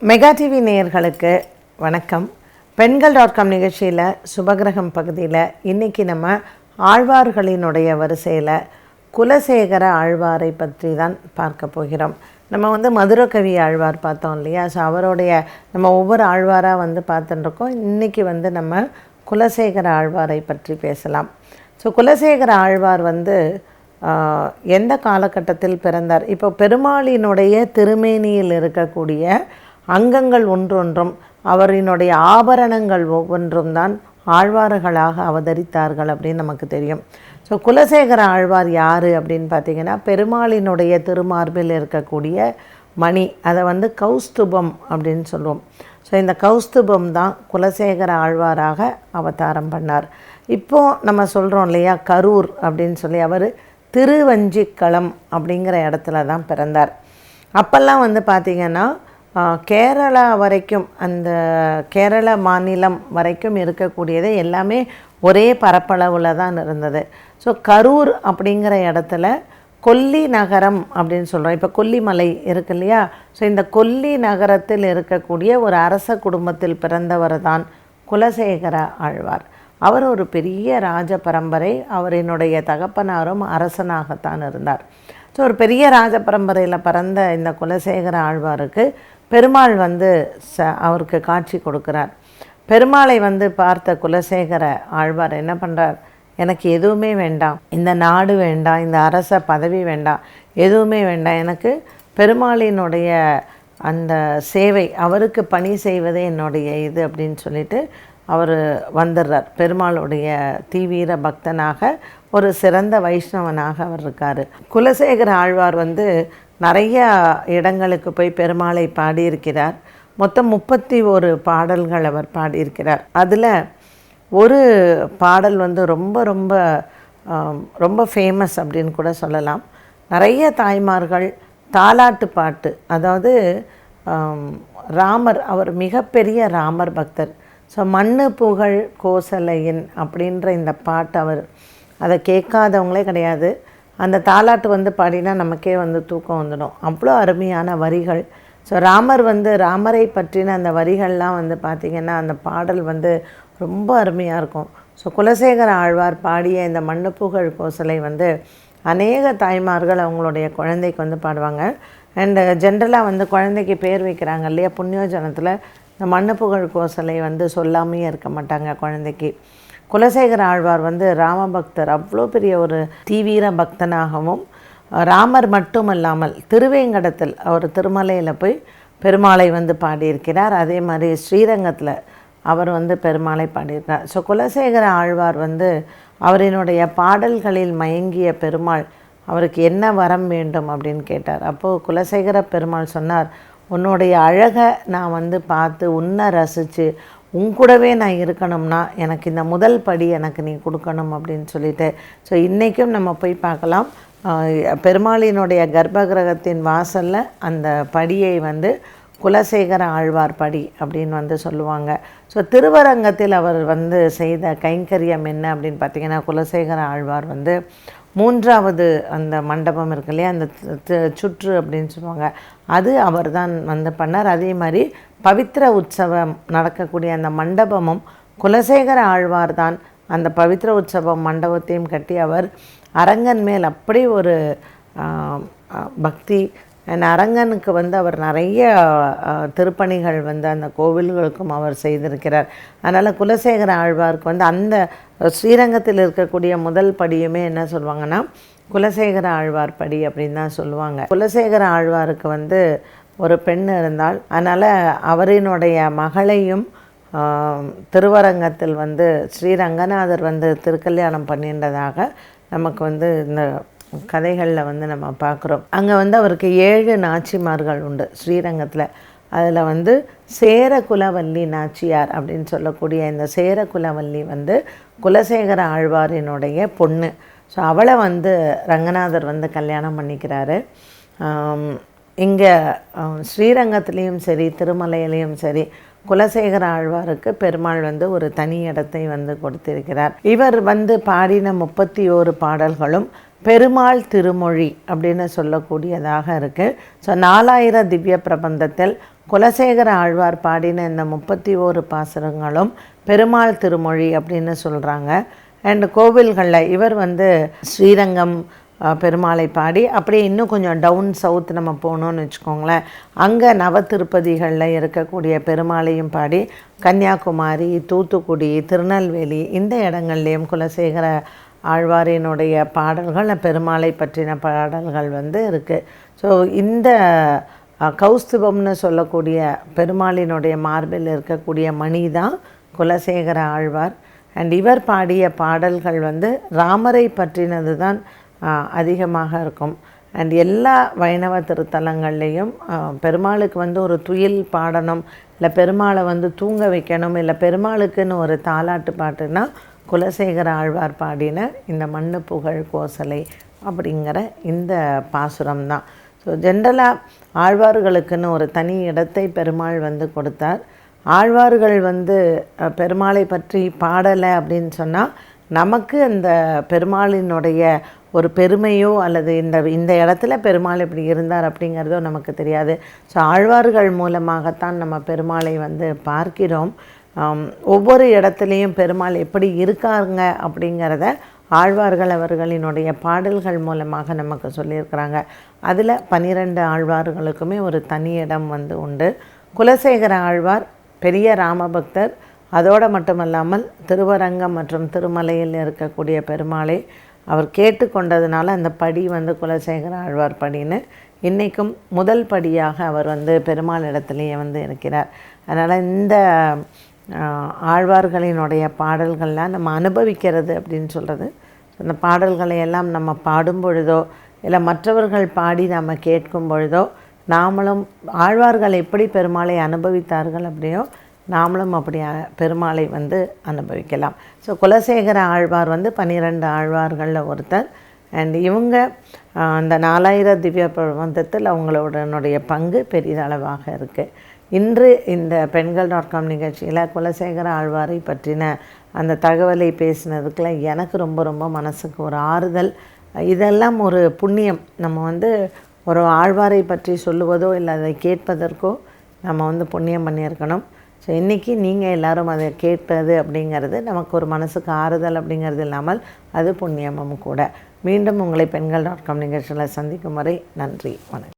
Mega TV நேயர்களுக்கு வணக்கம். பெண்கள்.com நிகழ்ச்சியில் சுபகிரகம் பகுதியில் இன்றைக்கி நம்ம ஆழ்வார்களினுடைய வரிசையில் குலசேகர ஆழ்வாரை பற்றி தான் பார்க்க போகிறோம். நம்ம மதுரகவி ஆழ்வார் பார்த்தோம் இல்லையா? ஸோ அவருடைய நம்ம ஒவ்வொரு ஆழ்வாராக பார்த்துட்டுருக்கோம். இன்றைக்கி நம்ம குலசேகர ஆழ்வாரை பற்றி பேசலாம். ஸோ குலசேகர ஆழ்வார் எந்த காலகட்டத்தில் பிறந்தார்? இப்போ பெருமாளினுடைய திருமேனியில் இருக்கக்கூடிய அங்கங்கள் ஒன்றொன்றும் அவரினுடைய ஆபரணங்கள் ஒவ்வொன்றும் தான் ஆழ்வார்களாக அவதரித்தார்கள் அப்படின்னு நமக்கு தெரியும். ஸோ குலசேகர ஆழ்வார் யார் அப்படின்னு பார்த்திங்கன்னா, பெருமாளினுடைய திருமார்பில் இருக்கக்கூடிய மணி, அதை கௌஸ்துபம் அப்படின்னு சொல்லுவோம். ஸோ இந்த கௌஸ்துபம் தான் குலசேகர ஆழ்வாராக அவதாரம் பண்ணார். இப்போது நம்ம சொல்கிறோம் இல்லையா, கரூர் அப்படின்னு சொல்லி, அவர் திருவஞ்சிக்களம் அப்படிங்கிற இடத்துல தான் பிறந்தார். அப்போல்லாம் பார்த்திங்கன்னா கேரளா வரைக்கும், அந்த கேரள மாநிலம் வரைக்கும் இருக்கக்கூடியது எல்லாமே ஒரே பரப்பளவில் தான் இருந்தது. ஸோ கரூர் அப்படிங்கிற இடத்துல கொல்லி நகரம் அப்படின்னு சொல்கிறோம். இப்போ கொல்லிமலை இருக்கு இல்லையா? ஸோ இந்த கொல்லி நகரத்தில் இருக்கக்கூடிய ஒரு அரச குடும்பத்தில் பிறந்தவர் தான் குலசேகர ஆழ்வார். அவர் ஒரு பெரிய ராஜ பரம்பரை. அவரினுடைய தகப்பனாரும் அரசனாகத்தான் இருந்தார். ஸோ ஒரு பெரிய ராஜ பரம்பரையில் பிறந்த இந்த குலசேகர ஆழ்வாருக்கு பெருமாள் அவருக்கு காட்சி கொடுக்குறார். பெருமாளை பார்த்த குலசேகர ஆழ்வார் என்ன பண்ணுறார்? எனக்கு எதுவுமே வேண்டாம், இந்த நாடு வேண்டாம், இந்த அரச பதவி வேண்டாம், எதுவுமே வேண்டாம், எனக்கு பெருமாளினுடைய அந்த சேவை, அவருக்கு பணி செய்வதே என்னுடைய இது அப்படின்னு சொல்லிட்டு அவர் வந்துடுறார். பெருமாளுடைய தீவிர பக்தனாக, ஒரு சிறந்த வைஷ்ணவனாக அவர் இருக்கார். குலசேகர ஆழ்வார் நிறைய இடங்களுக்கு போய் பெருமாளை பாடியிருக்கிறார். மொத்தம் 31 பாடல்கள் அவர் பாடியிருக்கிறார். அதில் ஒரு பாடல் ரொம்ப ரொம்ப ரொம்ப ஃபேமஸ் அப்படின்னு கூட சொல்லலாம். நிறைய தாய்மார்கள் தாலாட்டு பாட்டு, அதாவது ராமர், அவர் மிகப்பெரிய ராமர் பக்தர். ஸோ மண்ணு புகழ் கோசலையின் அப்படின்ற இந்த பாட்டு, அவர் அதை கேட்காதவங்களே கிடையாது. அந்த தாலாட்டு பாடினா நமக்கே தூக்கம் வந்துடும். அவ்வளோ அருமையான வரிகள். ஸோ ராமர் ராமரை பற்றின அந்த வரிகள்லாம் பார்த்திங்கன்னா, அந்த பாடல் ரொம்ப அருமையாக இருக்கும். ஸோ குலசேகர ஆழ்வார் பாடிய இந்த மண்ணு புகழ் கோசலை அநேக தாய்மார்கள் அவங்களுடைய குழந்தைக்கு பாடுவாங்க. அண்டு ஜென்ரலாக குழந்தைக்கு பேர் வைக்கிறாங்க இல்லையா, புண்ணியோஜனத்தில் இந்த மண்ணு புகழ் கோசலை சொல்லாமையே இருக்க மாட்டாங்க குழந்தைக்கு. குலசேகர ஆழ்வார் ராமபக்தர், அவ்வளோ பெரிய ஒரு தீவிர பக்தனாகவும், ராமர் மட்டுமல்லாமல் திருவேங்கடத்தில் அவர் திருமலையில் போய் பெருமாளை பாடியிருக்கிறார். அதே மாதிரி ஸ்ரீரங்கத்தில் அவர் பெருமாளை பாடியிருக்கிறார். ஸோ குலசேகர ஆழ்வார் அவரினுடைய பாடல்களில் மயங்கிய பெருமாள் அவருக்கு என்ன வரம் வேண்டும் அப்படின்னு கேட்டார். அப்போது குலசேகர பெருமாள் சொன்னார், உன்னுடைய அழகை நான் பார்த்து உன்னை ரசித்து உங்கூடவே நான் இருக்கணும்னா எனக்கு இந்த முதல் படி எனக்கு நீ கொடுக்கணும் அப்படின்னு சொல்லிட்டு. ஸோ இன்றைக்கும் நம்ம போய் பார்க்கலாம், பெருமாளினுடைய கர்ப்பகிரகத்தின் வாசலில் அந்த படியை குலசேகர ஆழ்வார் படி அப்படின்னு சொல்லுவாங்க. ஸோ திருவரங்கத்தில் அவர் செய்த கைங்கரியம் என்ன அப்படின்னு பார்த்திங்கன்னா, குலசேகர ஆழ்வார் 3வது அந்த மண்டபம் இருக்கு இல்லையா, அந்த சுற்று அப்படின்னு சொல்லுவாங்க, அது அவர் தான் பண்ணார். அதே மாதிரி பவித்ர உற்சவம் நடக்கக்கூடிய அந்த மண்டபமும் குலசேகர ஆழ்வார் தான் அந்த பவித்ர உற்சவம் மண்டபத்தையும் கட்டி, அவர் அரங்கன் மேல் அப்படி ஒரு பக்தி. அரங்கனுக்கு அவர் நிறைய திருப்பணிகள் அந்த கோவில்களுக்கும் அவர் செய்திருக்கிறார். அதனால் குலசேகர ஆழ்வாருக்கு அந்த ஸ்ரீரங்கத்தில் இருக்கக்கூடிய முதல் படியுமே என்ன சொல்லுவாங்கன்னா, குலசேகர ஆழ்வார் படி அப்படின்னு தான் சொல்லுவாங்க. குலசேகர ஆழ்வாருக்கு ஒரு பெண் இருந்தால், அதனால் அவரினுடைய மகளையும் திருவரங்கத்தில் ஸ்ரீரங்கநாதர் திருக்கல்யாணம் பண்ணின்றதாக நமக்கு இந்த கதைகளில் நம்ம பார்க்குறோம். அங்கே அவருக்கு 7 நாச்சிமார்கள் உண்டு ஸ்ரீரங்கத்தில். அதில் சேரகுலவல்லி நாச்சியார் அப்படின்னு சொல்லக்கூடிய இந்த சேரகுலவல்லி குலசேகர ஆழ்வாரினுடைய பொண்ணு. ஸோ அவளை ரங்கநாதர் கல்யாணம் பண்ணிக்கிறாரு. இங்கே ஸ்ரீரங்கத்துலேயும் சரி திருமலையிலையும் சரி குலசேகர ஆழ்வாருக்கு பெருமாள் ஒரு தனி இடத்தை கொடுத்திருக்கிறார். இவர் பாடின 31 பாடல்களும் பெருமாள் திருமொழி அப்படின்னு சொல்லக்கூடியதாக இருக்குது. ஸோ 4000 திவ்ய பிரபந்தத்தில் குலசேகர ஆழ்வார் பாடின இந்த 31 பாசுரங்களும் பெருமாள் திருமொழி அப்படின்னு சொல்கிறாங்க. அண்டு கோவில்களில் இவர் ஸ்ரீரங்கம் பெருமாளை பாடி அப்படியே இன்னும் கொஞ்சம் டவுன் சவுத் நம்ம போகணுன்னு வச்சுக்கோங்களேன், அங்கே நவ திருப்பதிகளில் இருக்கக்கூடிய பெருமாளையும் பாடி கன்னியாகுமரி, தூத்துக்குடி, திருநெல்வேலி இந்த இடங்கள்லேயும் குலசேகர ஆழ்வாரினுடைய பாடல்கள், பெருமாளை பற்றின பாடல்கள் இருக்குது. ஸோ இந்த கௌஸ்துபம்னு சொல்லக்கூடிய பெருமாளினுடைய மார்பில் இருக்கக்கூடிய மணி தான் குலசேகர ஆழ்வார். அண்ட் இவர் பாடிய பாடல்கள் ராமரை பற்றினது தான் அதிகமாக இருக்கும். அண்ட் எல்லா வைணவ திருத்தலங்கள்லேயும் பெருமாளுக்கு ஒரு துயில் பாடணும், இல்லை பெருமாளை தூங்க வைக்கணும், இல்லை பெருமாளுக்குன்னு ஒரு தாலாட்டு பாட்டுனா குலசேகர ஆழ்வார் பாடின இந்த மண்ணு புகழ் கோசலை அப்படிங்கிற இந்த பாசுரம் தான். ஸோ ஜென்ரலாக ஆழ்வார்களுக்குன்னு ஒரு தனி இடத்தை பெருமாள் கொடுத்தார். ஆழ்வார்கள் பெருமாளை பற்றி பாடலை அப்படின்னு சொன்னால் நமக்கு அந்த பெருமாளினுடைய ஒரு பெருமையோ அல்லது இந்த இடத்துல பெருமாள் இப்படி இருந்தார் அப்படிங்கிறதோ நமக்கு தெரியாது. ஸோ ஆழ்வார்கள் மூலமாகத்தான் நம்ம பெருமாளை பார்க்கிறோம். ஒவ்வொரு இடத்துலையும் பெருமாள் எப்படி இருக்காங்க அப்படிங்கிறத ஆழ்வார்கள் அவர்களினுடைய பாடல்கள் மூலமாக நமக்கு சொல்லியிருக்கிறாங்க. அதில் 12 ஆழ்வார்களுக்குமே ஒரு தனி இடம் உண்டு. குலசேகர ஆழ்வார் பெரிய ராமபக்தர். அதோடு மட்டுமல்லாமல் திருவரங்கம் மற்றும் திருமலையில் இருக்கக்கூடிய பெருமாளை அவர் கேட்டுக்கொண்டதுனால அந்த படி குலசேகர ஆழ்வார் படின்னு இன்றைக்கும் முதல் படியாக அவர் பெருமாள் இடத்துலையே இருக்கிறார். அதனால் இந்த ஆழ்வார்களினுடைய பாடல்கள்லாம் நம்ம அனுபவிக்கிறது அப்படின்னு சொல்கிறது. அந்த பாடல்களை எல்லாம் நம்ம பாடும் பொழுதோ இல்லை மற்றவர்கள் பாடி நம்ம கேட்கும் பொழுதோ நாமளும் ஆழ்வார்கள் எப்படி பெருமாளை அனுபவித்தார்கள் அப்படியோ நாமளும் அப்படி பெருமாளை அனுபவிக்கலாம். ஸோ குலசேகர ஆழ்வார் 12 ஆழ்வார்களில் ஒருத்தர். அண்ட் இவங்க அந்த 4000 திவ்ய பிரபந்தத்தில் அவங்களுடைய பங்கு பெரிதளவாக இருக்குது. இன்று இந்த Pengal.com நிகழ்ச்சியில் குலசேகர ஆழ்வாரை பற்றின அந்த தகவலை பேசினதுக்குள்ள எனக்கு ரொம்ப ரொம்ப மனசுக்கு ஒரு ஆறுதல். இதெல்லாம் ஒரு புண்ணியம். நம்ம ஒரு ஆழ்வாரை பற்றி சொல்லுவதோ இல்லை அதை கேட்பதற்கோ நம்ம புண்ணியம் பண்ணியிருக்கணும். ஸோ இன்றைக்கி நீங்கள் எல்லோரும் அதை கேட்பது அப்படிங்கிறது நமக்கு ஒரு மனசுக்கு ஆறுதல் அப்படிங்கிறது இல்லாமல் அது புண்ணியமும் கூட. மீண்டும் உங்களை Pengal.com நிகழ்ச்சியில் சந்திக்கும் வரை நன்றி, வணக்கம்.